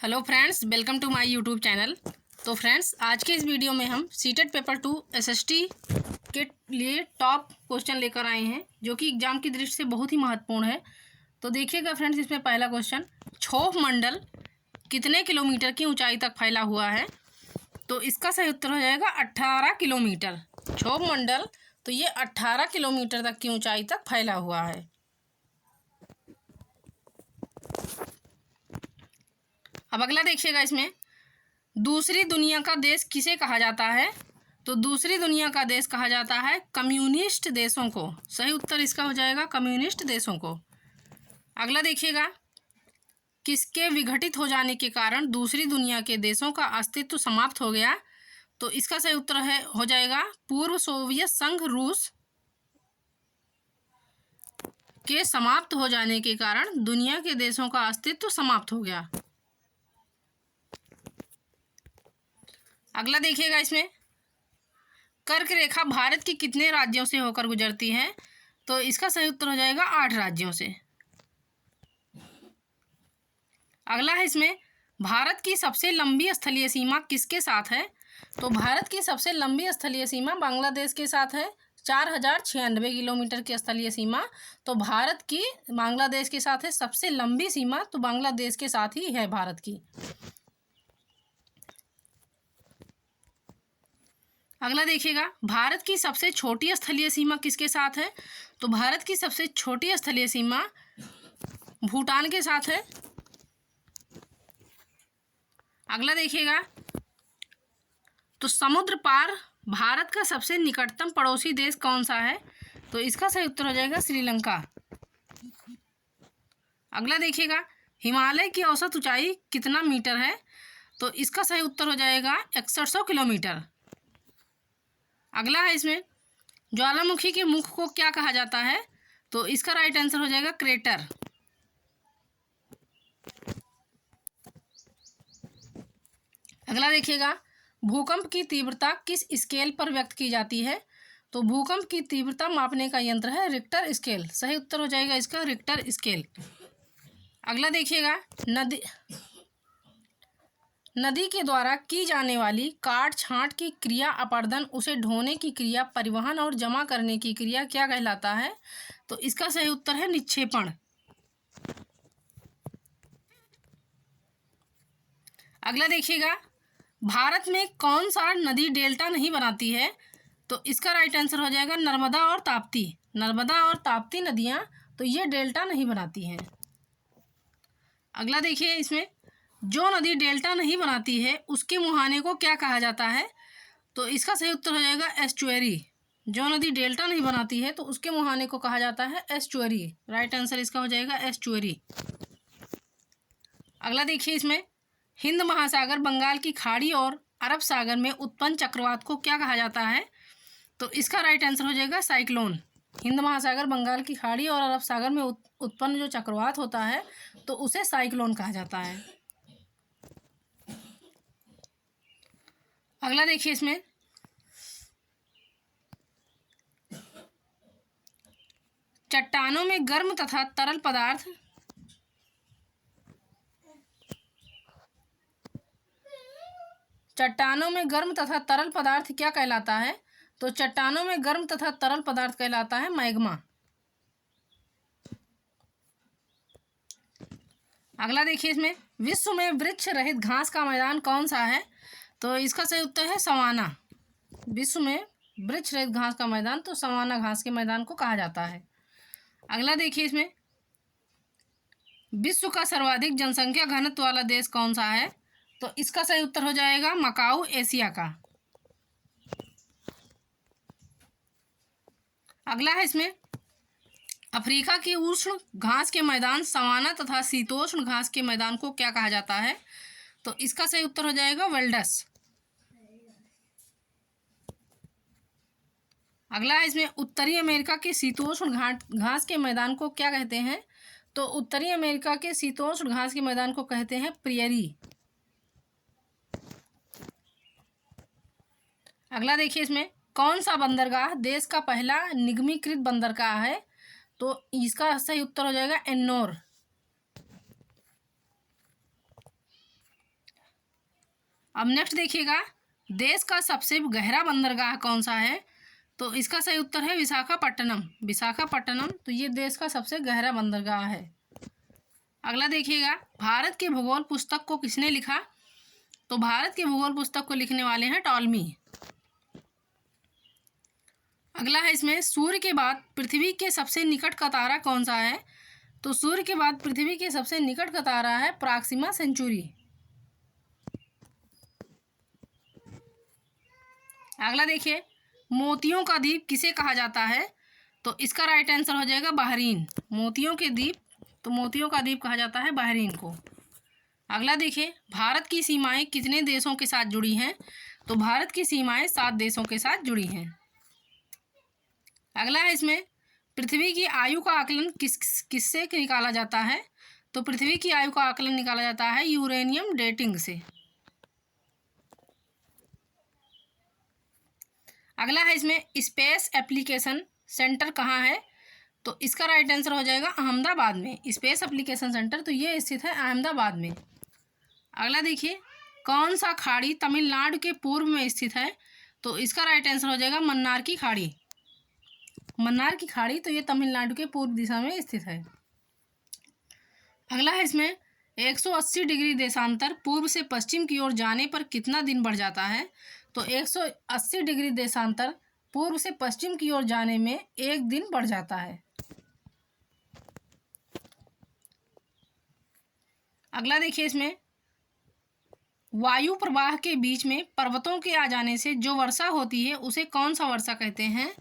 Hello friends, welcome to my YouTube channel. तो friends, आज के इस वीडियो में हम सीटेट पेपर 2 एसएसटी के लिए टॉप क्वेश्चन लेकर आए हैं, जो कि एग्जाम की दृष्टि से बहुत ही महत्वपूर्ण है। तो देखिएगा फ्रेंड्स, इसमें पहला क्वेश्चन, क्षोभ मंडल कितने किलोमीटर की ऊंचाई तक फैला हुआ है? तो इसका सही उत्तर हो जाएगा 18 किलोमीटर। क्षोभ मंडल तो ये 18 किलोमीटर तक की ऊंचाई तक फैला हुआ है। अब अगला देखिएगा, इसमें दूसरी दुनिया का देश किसे कहा जाता है? तो दूसरी दुनिया का देश कहा जाता है कम्युनिस्ट देशों को। सही उत्तर इसका हो जाएगा कम्युनिस्ट देशों को। अगला देखिएगा, किसके विघटित हो जाने के कारण दूसरी दुनिया के देशों का अस्तित्व समाप्त हो गया? तो इसका सही उत्तर हो जाएगा पूर्व सोवियत संघ रूस के समाप्त हो जाने के कारण दुनिया के देशों का अस्तित्व समाप्त हो गया। अगला देखिएगा, इसमें कर्क रेखा भारत के कितने राज्यों से होकर गुजरती है? तो इसका सही उत्तर हो जाएगा 8 राज्यों से। अगला है, इसमें भारत की सबसे लंबी स्थलीय सीमा किसके साथ है? तो भारत की सबसे लंबी स्थलीय सीमा बांग्लादेश के साथ है, 4096 किलोमीटर की स्थलीय सीमा। तो भारत की बांग्लादेश के साथ है सबसे लंबी सीमा, तो बांग्लादेश के साथ ही है भारत की। अगला देखिएगा, भारत की सबसे छोटी स्थलीय सीमा किसके साथ है? तो भारत की सबसे छोटी स्थलीय सीमा भूटान के साथ है। अगला देखिएगा, तो समुद्र पार भारत का सबसे निकटतम पड़ोसी देश कौन सा है? तो इसका सही उत्तर हो जाएगा श्रीलंका। अगला देखिएगा, हिमालय की औसत ऊंचाई कितना मीटर है? तो इसका सही उत्तर हो जाएगा 6100 किलोमीटर। अगला है, इसमें ज्वालामुखी के मुख को क्या कहा जाता है? तो इसका राइट आंसर हो जाएगा क्रेटर। अगला देखिएगा, भूकंप की तीव्रता किस स्केल पर व्यक्त की जाती है? तो भूकंप की तीव्रता मापने का यंत्र है रिक्टर स्केल। सही उत्तर हो जाएगा इसका रिक्टर स्केल। अगला देखिएगा, नदी के द्वारा की जाने वाली काट छांट की क्रिया अपर्दन, उसे ढोने की क्रिया, परिवहन और जमा करने की क्रिया क्या कहलाता है? तो इसका सही उत्तर है निक्षेपण। अगला देखिएगा, भारत में कौन सा नदी डेल्टा नहीं बनाती है? तो इसका राइट आंसर हो जाएगा नर्मदा और ताप्ती। नर्मदा और ताप्ती नदियां तो ये डेल्टा नहीं बनाती हैं। अगला देखिए, इसमें जो नदी डेल्टा नहीं बनाती है उसके मुहाने को क्या कहा जाता है? तो इसका सही उत्तर हो जाएगा एस्चुअरी। जो नदी डेल्टा नहीं बनाती है तो उसके मुहाने को कहा जाता है एस्चुअरी। राइट आंसर इसका हो जाएगा एस्चुअरी। अगला देखिए, इसमें हिंद महासागर, बंगाल की खाड़ी और अरब सागर में उत्पन्न चक्रवात को क्या कहा जाता है? तो इसका राइट आंसर हो जाएगा साइक्लोन। हिंद महासागर, बंगाल की खाड़ी और अरब सागर में उत्पन्न जो चक्रवात होता है तो उसे साइक्लोन कहा जाता है। अगला देखिए, इसमें चट्टानों में गर्म तथा तरल पदार्थ चट्टानों में गर्म तथा तरल पदार्थ क्या कहलाता है? तो चट्टानों में गर्म तथा तरल पदार्थ कहलाता है मैग्मा। अगला देखिए, इसमें विश्व में वृक्ष रहित घास का मैदान कौन सा है? तो इसका सही उत्तर है सवाना। विश्व में वृक्ष रहित घास का मैदान तो सवाना घास के मैदान को कहा जाता है। अगला देखिए, इसमें विश्व का सर्वाधिक जनसंख्या घनत्व वाला देश कौन सा है? तो इसका सही उत्तर हो जाएगा मकाऊ, एशिया का। अगला है, इसमें अफ्रीका के उष्ण घास के मैदान सवाना तथा शीतोष्ण घास के मैदान को क्या कहा जाता है? तो इसका सही उत्तर हो जाएगा वेल्डस। अगला है, इसमें उत्तरी अमेरिका के शीतोष्ण घास के मैदान को क्या कहते हैं? तो उत्तरी अमेरिका के शीतोष्ण घास के मैदान को कहते हैं प्रियरी। अगला देखिए, इसमें कौन सा बंदरगाह देश का पहला निगमीकृत बंदरगाह है? तो इसका सही उत्तर हो जाएगा एन्नोर। अब नेक्स्ट देखिएगा, देश का सबसे गहरा बंदरगाह कौन सा है? तो इसका सही उत्तर है विशाखापट्टनम। विशाखापट्टनम तो ये देश का सबसे गहरा बंदरगाह है। अगला देखिएगा, भारत के भूगोल पुस्तक को किसने लिखा? तो भारत के भूगोल पुस्तक को लिखने वाले हैं टॉलमी। अगला है इसमें, सूर्य के बाद पृथ्वी के सबसे निकट का तारा कौन सा है? तो सूर्य के बाद पृथ्वी के सबसे निकट का तारा है प्रॉक्सिमा सेंचुरी। अगला देखिए, मोतियों का द्वीप किसे कहा जाता है? तो इसका राइट आंसर हो जाएगा बहरीन। मोतियों के द्वीप, तो मोतियों का द्वीप कहा जाता है बहरीन को। अगला देखिए, भारत की सीमाएं कितने देशों के साथ जुड़ी हैं? तो भारत की सीमाएं 7 देशों के साथ जुड़ी हैं। अगला है इसमें, पृथ्वी की आयु का आकलन किससे निकाला जाता है? तो पृथ्वी की आयु का आकलन निकाला जाता है यूरेनियम डेटिंग से। अगला है इसमें, स्पेस एप्लीकेशन सेंटर कहाँ है? तो इसका राइट आंसर हो जाएगा अहमदाबाद में। स्पेस एप्लीकेशन सेंटर तो ये स्थित है अहमदाबाद में। अगला देखिए, कौन सा खाड़ी तमिलनाडु के पूर्व में स्थित है? तो इसका राइट आंसर हो जाएगा मन्नार की खाड़ी। मन्नार की खाड़ी तो ये तमिलनाडु के पूर्व दिशा में स्थित है। अगला है इसमें, 180 डिग्री देशांतर पूर्व से पश्चिम की ओर जाने पर कितना दिन बढ़ जाता है? तो 180 डिग्री देशांतर पूर्व से पश्चिम की ओर जाने में 1 दिन बढ़ जाता है। अगला देखिए इसमें, वायु प्रवाह के बीच में पर्वतों के आ जाने से जो वर्षा होती है उसे कौन सा वर्षा कहते हैं?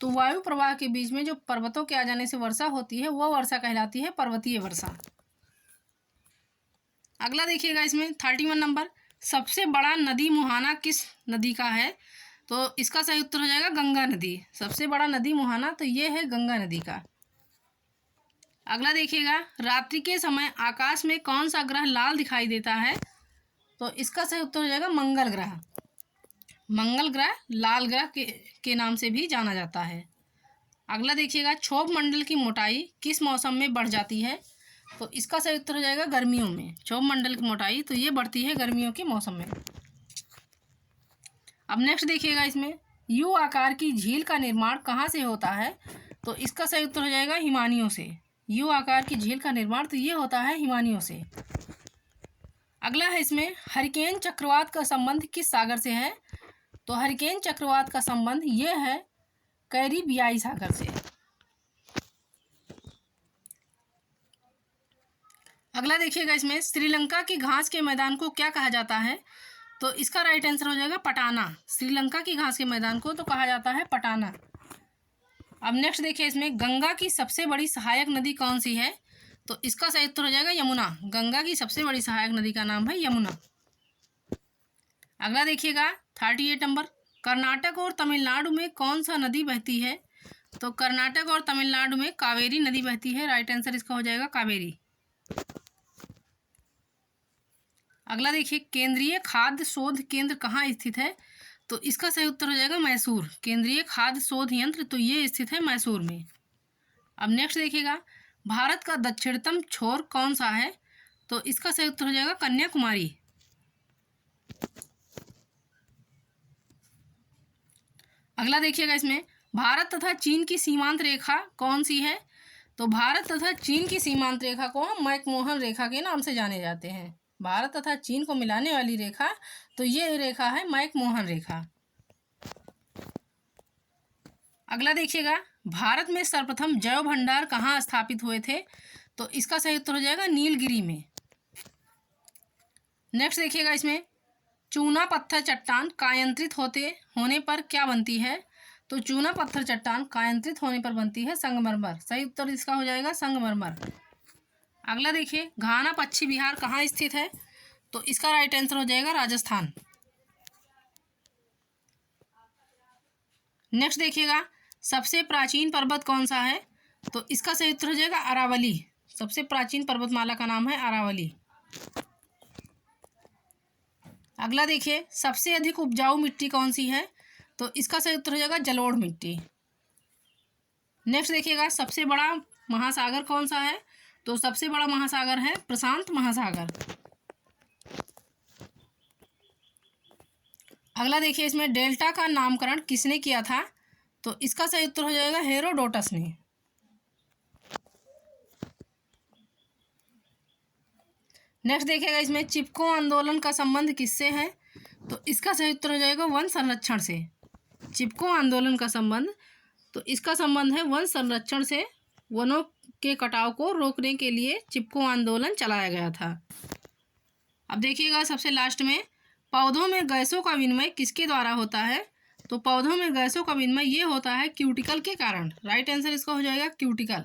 तो वायु प्रवाह के बीच में जो पर्वतों के आ जाने से वर्षा होती है वह वर्षा कहलाती है पर्वतीय वर्षा। अगला देखिएगा इसमें 31 नंबर, सबसे बड़ा नदी मुहाना किस नदी का है? तो इसका सही उत्तर हो जाएगा गंगा नदी। सबसे बड़ा नदी मुहाना तो ये है गंगा नदी का। अगला देखिएगा, रात्रि के समय आकाश में कौन सा ग्रह लाल दिखाई देता है? तो इसका सही उत्तर हो जाएगा मंगल ग्रह। मंगल ग्रह लाल ग्रह के नाम से भी जाना जाता है। अगला देखिएगा, क्षोभ मंडल की मोटाई किस मौसम में बढ़ जाती है? तो इसका सही उत्तर हो जाएगा गर्मियों में। क्षोभ मंडल की मोटाई तो ये बढ़ती है गर्मियों के मौसम में। अब नेक्स्ट देखिएगा इसमें, यू आकार की झील का निर्माण कहाँ से होता है? तो इसका सही उत्तर हो जाएगा हिमानियों से। यू आकार की झील का निर्माण तो ये होता है हिमानियों से। अगला है इसमें, हरिकेन चक्रवात का संबंध किस सागर से है? तो हरिकेन चक्रवात का संबंध ये है कैरिबियाई सागर से। अगला देखिएगा इसमें, श्रीलंका की घास के मैदान को क्या कहा जाता है? तो इसका राइट आंसर हो जाएगा पटाना। श्रीलंका की घास के मैदान को तो कहा जाता है पटाना। अब नेक्स्ट देखिए इसमें, गंगा की सबसे बड़ी सहायक नदी कौन सी है? तो इसका सही उत्तर हो जाएगा यमुना। गंगा की सबसे बड़ी सहायक नदी का नाम है यमुना। अगला देखिएगा 38 नंबर, कर्नाटक और तमिलनाडु में कौन सा नदी बहती है? तो कर्नाटक और तमिलनाडु में कावेरी नदी बहती है। राइट आंसर इसका हो जाएगा कावेरी। अगला देखिए, केंद्रीय खाद्य शोध केंद्र कहाँ स्थित है? तो इसका सही उत्तर हो जाएगा मैसूर। केंद्रीय खाद्य शोध यंत्र तो ये स्थित है मैसूर में। अब नेक्स्ट देखिएगा, भारत का दक्षिणतम छोर कौन सा है? तो इसका सही उत्तर हो जाएगा कन्याकुमारी। अगला देखिएगा इसमें, भारत तथा चीन की सीमांत रेखा कौन सी है? तो भारत तथा चीन की सीमांत रेखा को हम मैकमोहन रेखा के नाम से जाने जाते हैं। भारत तथा चीन को मिलाने वाली रेखा तो ये रेखा है मैकमोहन रेखा। अगला देखिएगा, भारत में सर्वप्रथम जैव भंडार कहाँ स्थापित हुए थे? तो इसका सही उत्तर हो जाएगा नीलगिरी में। नेक्स्ट देखिएगा इसमें, चूना पत्थर चट्टान कायांतरित होने पर क्या बनती है? तो चूना पत्थर चट्टान कायांतरित होने पर बनती है संगमरमर। सही उत्तर इसका हो जाएगा संगमरमर। अगला देखिए, घाना पश्चिम बिहार कहाँ स्थित है? तो इसका राइट आंसर हो जाएगा राजस्थान। नेक्स्ट देखिएगा, सबसे प्राचीन पर्वत कौन सा है? तो इसका सही उत्तर हो जाएगा अरावली। सबसे प्राचीन पर्वतमाला का नाम है अरावली। अगला देखिए, सबसे अधिक उपजाऊ मिट्टी कौन सी है? तो इसका सही उत्तर हो जाएगा जलोढ़ मिट्टी। नेक्स्ट देखिएगा, सबसे बड़ा महासागर कौन सा है? तो सबसे बड़ा महासागर है प्रशांत महासागर। अगला देखिए, इसमें डेल्टा का नामकरण किसने किया था? तो इसका सही उत्तर हो जाएगा हेरोडोटस ने। नेक्स्ट देखिएगा, इसमें चिपको आंदोलन का संबंध किससे है? तो इसका सही उत्तर हो जाएगा वन संरक्षण से। चिपको आंदोलन का संबंध, तो इसका संबंध है वन संरक्षण से। वनों के कटाव को रोकने के लिए चिपको आंदोलन चलाया गया था। अब देखिएगा सबसे लास्ट में, पौधों में गैसों का विनिमय किसके द्वारा होता है? तो पौधों में गैसों का विनिमय ये होता है क्यूटिकल के कारण। राइट आंसर इसका हो जाएगा क्यूटिकल।